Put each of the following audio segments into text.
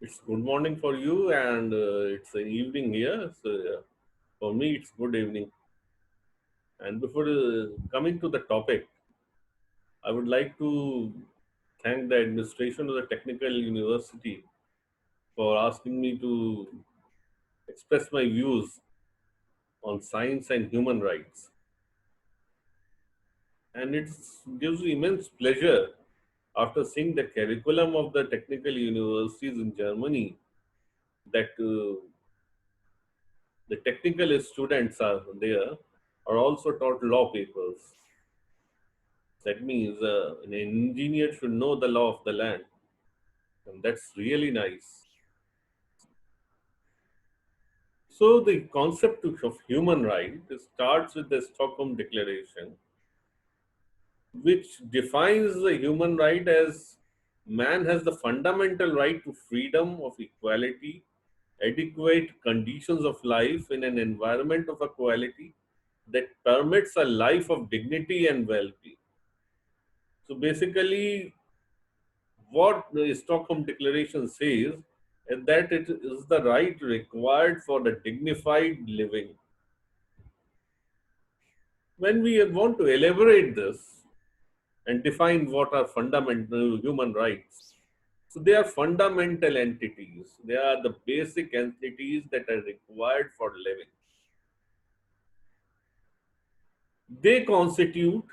It's good morning for you, and it's an evening here. So for me, it's good evening. And before coming to the topic, I would like to thank the administration of the Technical University for asking me to express my views on science and human rights. And it gives me immense pleasure after seeing the curriculum of the technical universities in Germany that the technical students are there are also taught law papers. That means an engineer should know the law of the land, and that's really nice. So the concept of human right starts with the Stockholm Declaration, which defines the human right as man has the fundamental right to freedom of equality, adequate conditions of life in an environment of equality that permits a life of dignity and well-being. So basically, what the Stockholm Declaration says is that it is the right required for the dignified living. When we want to elaborate this and define what are fundamental human rights, so they are fundamental entities. They are the basic entities that are required for living. They constitute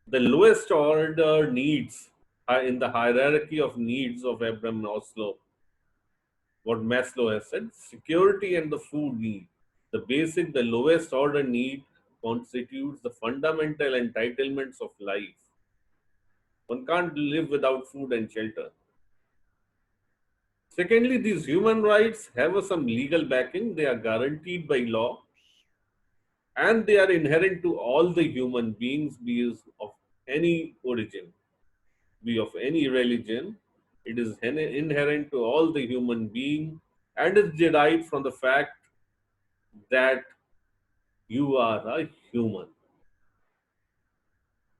the lowest order needs in the hierarchy of needs of Abraham Maslow. What Maslow has said, security and the food need. The basic, the lowest order need constitutes the fundamental entitlements of life. One can't live without food and shelter. Secondly, these human rights have some legal backing. They are guaranteed by law and they are inherent to all the human beings, be it of any origin, be of any religion. It is inherent to all the human being and is derived from the fact that you are a human.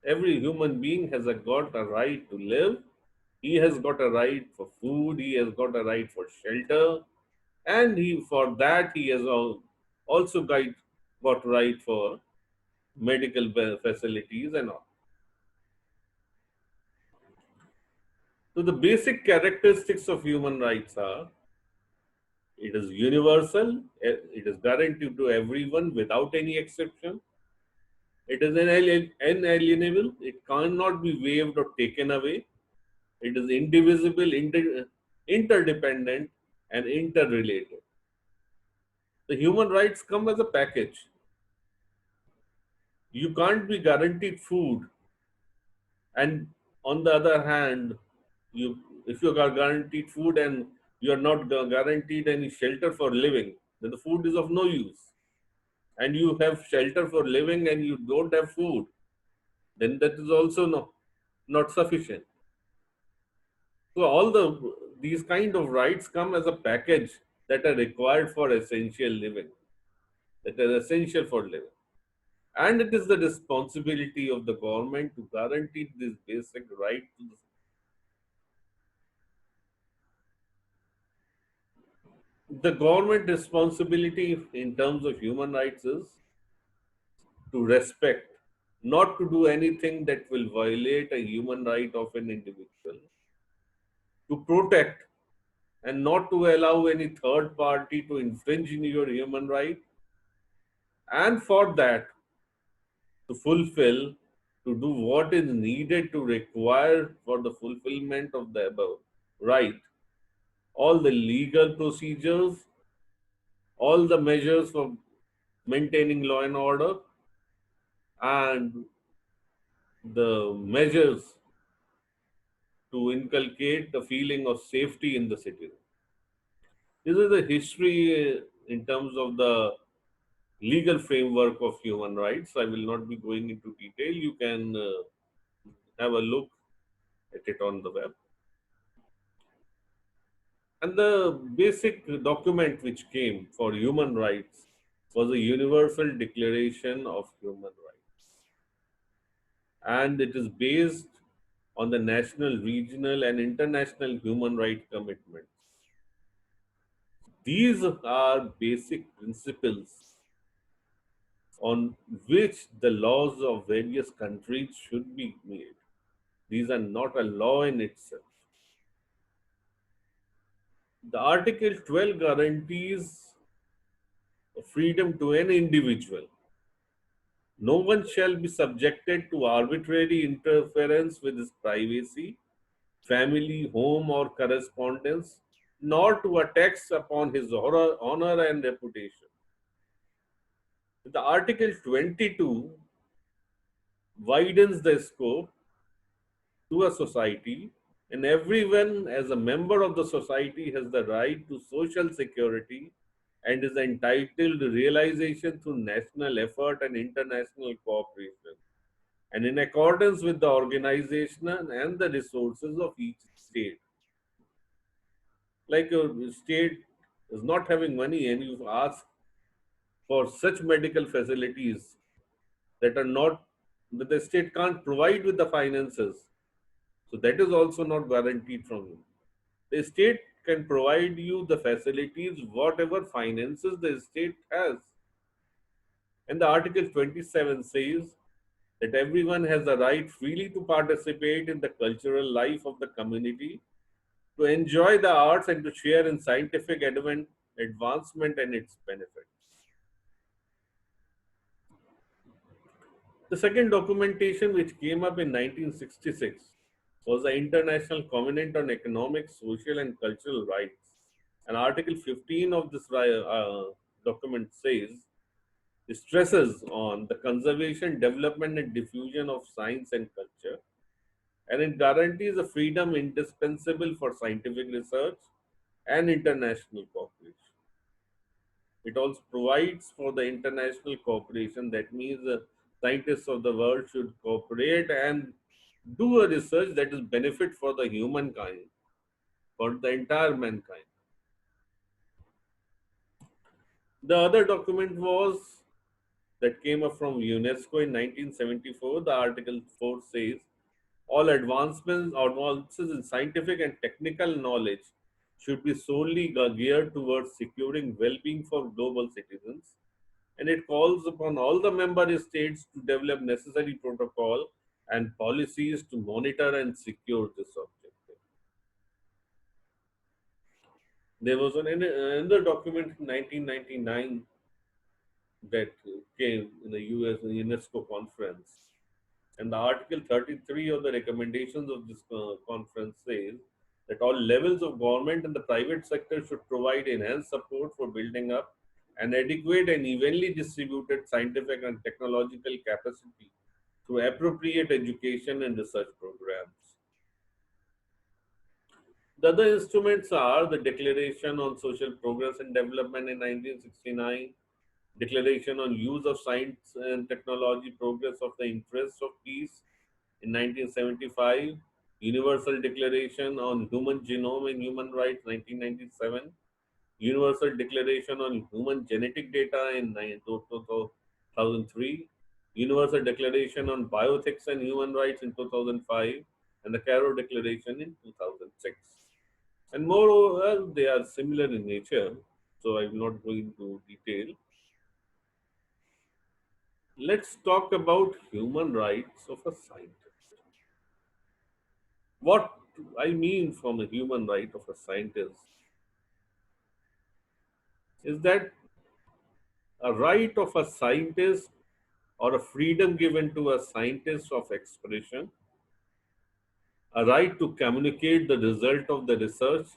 Every human being has got a right to live. He has got a right for food. He has got a right for shelter, and he for that he has also got right for medical facilities and all. So the basic characteristics of human rights are: it is universal. It is guaranteed to everyone without any exception. It is inalienable. It cannot be waived or taken away. It is indivisible, interdependent, and interrelated. The human rights come as a package. You can't be guaranteed food, and on the other hand, you if you are guaranteed food and you are not guaranteed any shelter for living, then the food is of no use. And you have shelter for living and you don't have food, then that is also not sufficient. So all these kind of rights come as a package that are required for essential living, that are essential for living. And it is the responsibility of the government to guarantee this basic right to the government responsibility in terms of human rights is to respect, not to do anything that will violate a human right of an individual, to protect and not to allow any third party to infringe in your human right, and for that to fulfill, to do what is needed to require for the fulfillment of the above right, all the legal procedures, all the measures for maintaining law and order, and the measures to inculcate the feeling of safety in the city. This is the history in terms of the legal framework of human rights. I will not be going into detail. You can have a look at it on the web. And the basic document which came for human rights was a Universal Declaration of Human Rights. And it is based on the national, regional, and international human rights commitments. These are basic principles on which the laws of various countries should be made. These are not a law in itself. The Article 12 guarantees freedom to an individual. No one shall be subjected to arbitrary interference with his privacy, family, home, or correspondence, nor to attacks upon his honor and reputation. The Article 22 widens the scope to a society, and everyone, as a member of the society, has the right to social security and is entitled to realization through national effort and international cooperation, and in accordance with the organization and the resources of each state. Like your state is not having money and you ask for such medical facilities that are not, that the state can't provide with the finances, so that is also not guaranteed from you. The state can provide you the facilities whatever finances the state has. And the Article 27 says that everyone has the right freely to participate in the cultural life of the community, to enjoy the arts, and to share in scientific advancement and its benefits. The second documentation, which came up in 1966, was the International Covenant on Economic, Social, and Cultural Rights. And Article 15 of this document stresses on the conservation, development, and diffusion of science and culture, and it guarantees a freedom indispensable for scientific research and international cooperation. It also provides for the international cooperation. That means scientists of the world should cooperate and do a research that is benefit for the humankind, for the entire mankind. The other document was that came up from UNESCO in 1974. The Article 4 says all advances in scientific and technical knowledge should be solely geared towards securing well-being for global citizens, and it calls upon all the member states to develop necessary protocol and policies to monitor and secure this objective. There was another document in 1999 that came in the US UNESCO conference. And the Article 33 of the recommendations of this conference says that all levels of government and the private sector should provide enhanced support for building up an adequate and evenly distributed scientific and technological capacity through appropriate education and research programs. The other instruments are the Declaration on Social Progress and Development in 1969, Declaration on Use of Science and Technology Progress of the Interests of Peace in 1975, Universal Declaration on Human Genome and Human Rights 1997, Universal Declaration on Human Genetic Data in 2003, Universal Declaration on Bioethics and Human Rights in 2005, and the Cairo Declaration in 2006. And moreover, they are similar in nature, so I will not go into detail. Let's talk about human rights of a scientist. What I mean from a human right of a scientist is that a right of a scientist or a freedom given to a scientist of expression, a right to communicate the result of the research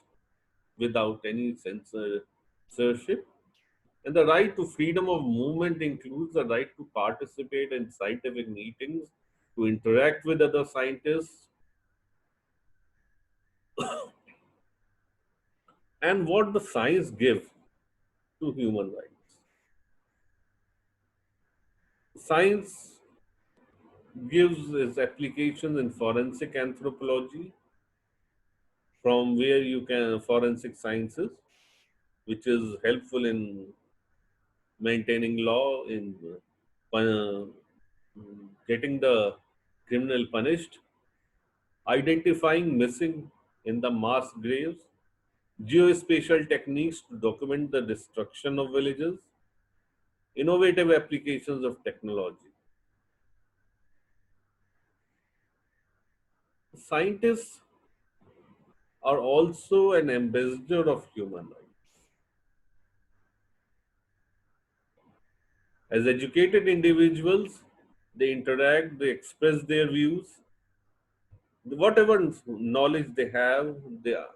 without any censorship, and the right to freedom of movement includes the right to participate in scientific meetings, to interact with other scientists, and what the science gives to human rights. Science gives its applications in forensic anthropology, from where you can forensic sciences, which is helpful in maintaining law, in uh, getting the criminal punished, identifying missing in the mass graves, geospatial techniques to document the destruction of villages, innovative applications of technology. Scientists are also an ambassador of human rights. As educated individuals, they interact, they express their views, whatever knowledge they have, they are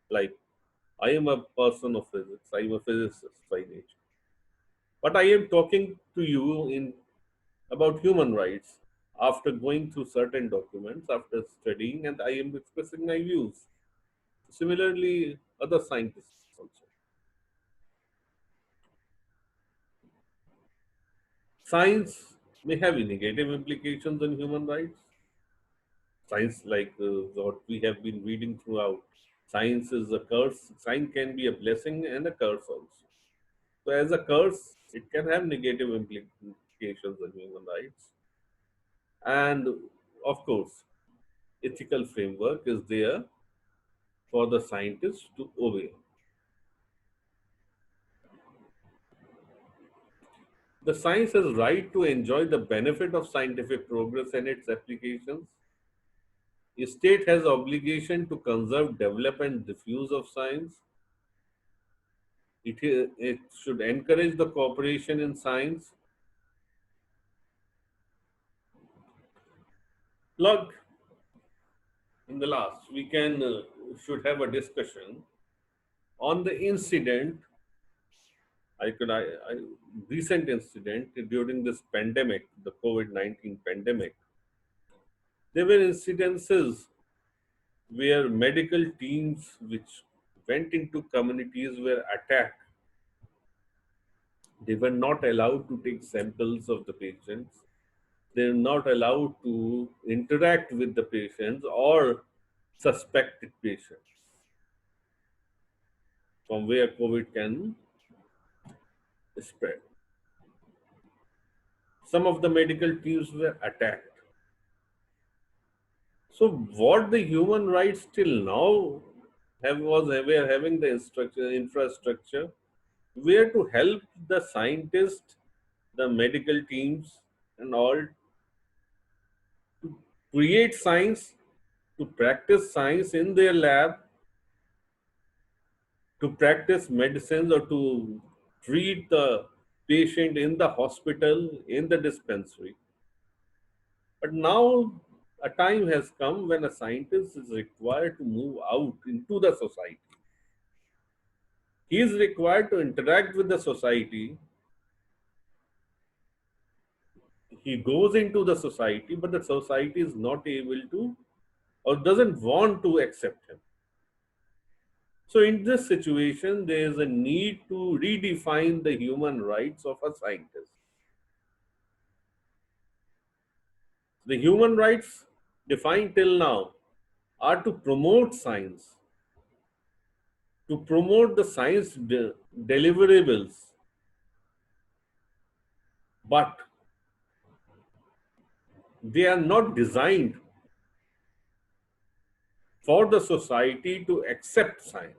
like, I am a person of physics, I am a physicist by nature. But I am talking to you in about human rights after going through certain documents, after studying, and I am expressing my views. Similarly, other scientists also. Science may have negative implications on human rights. Science, like what we have been reading throughout, science is a curse. Science can be a blessing and a curse also. So, as a curse, it can have negative implications on human rights. And of course, ethical framework is there for the scientists to obey. The science has right to enjoy the benefit of scientific progress and its applications. A state has obligation to conserve, develop, and diffuse of science. It should encourage the cooperation in science. Look, in the last, we can should have a discussion on the incident. I recent incident during this pandemic, the COVID-19 pandemic. There were incidences where medical teams which went into communities were attacked. They were not allowed to take samples of the patients. They were not allowed to interact with the patients or suspected patients from where COVID can spread. Some of the medical teams were attacked. So, what the human rights till now have was we are having the infrastructure where to help the scientists, the medical teams, and all create science, to practice science in their lab, to practice medicines or to treat the patient in the hospital, in the dispensary. But now a time has come when a scientist is required to move out into the society. He is required to interact with the society. He goes into the society, but the society is not able to or doesn't want to accept him. So, in this situation, there is a need to redefine the human rights of a scientist. The human rights defined till now are to promote science, to promote the science deliverables, but they are not designed for the society to accept science.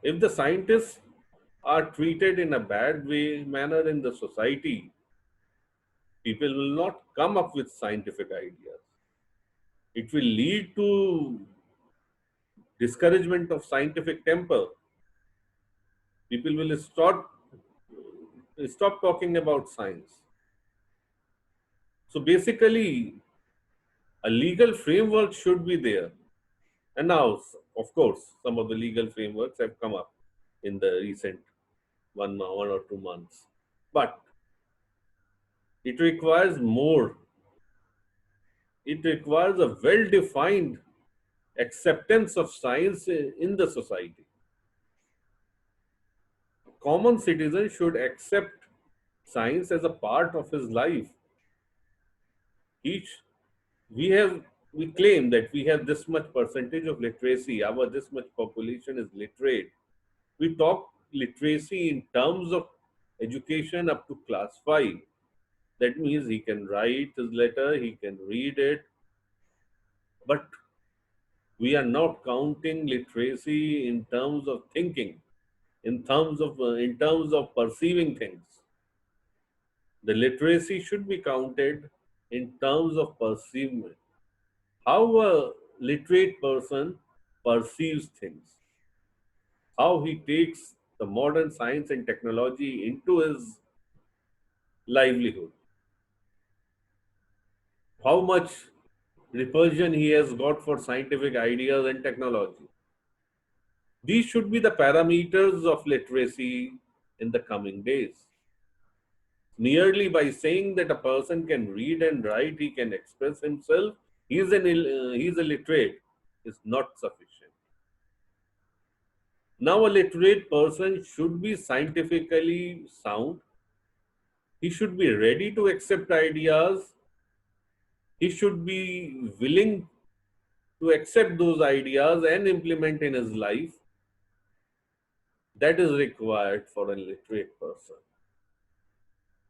If the scientists are treated in a bad way manner in the society, people will not come up with scientific ideas. It will lead to discouragement of scientific temper. People will stop talking about science. So basically, a legal framework should be there. And now, of course, some of the legal frameworks have come up in the recent 1 or 2 months. But it requires more. It requires a well-defined acceptance of science in the society. Common citizen should accept science as a part of his life. Each we claim that we have this much percentage of literacy, our this much population is literate. We talk literacy in terms of education up to class 5. That means he can write his letter, he can read it, but We are not counting literacy in terms of thinking, in terms of perceiving things. The literacy should be counted in terms of perceivement. How a literate person perceives things, how he takes the modern science and technology into his livelihood, how much repulsion he has got for scientific ideas and technology. These should be the parameters of literacy in the coming days. Merely by saying that a person can read and write, he can express himself, he's a literate, is not sufficient. Now, a literate person should be scientifically sound. He should be ready to accept ideas. He should be willing to accept those ideas and implement in his life. That is required for a literate person.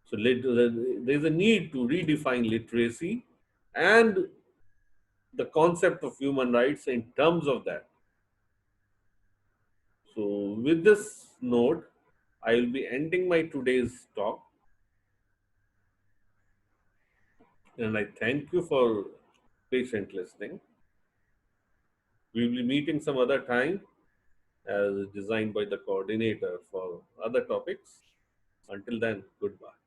So, there's a need to redefine literacy and the concept of human rights in terms of that. So, with this note, I will be ending my today's talk, and I thank you for patient listening. We will be meeting some other time as designed by the coordinator for other topics. Until then, goodbye.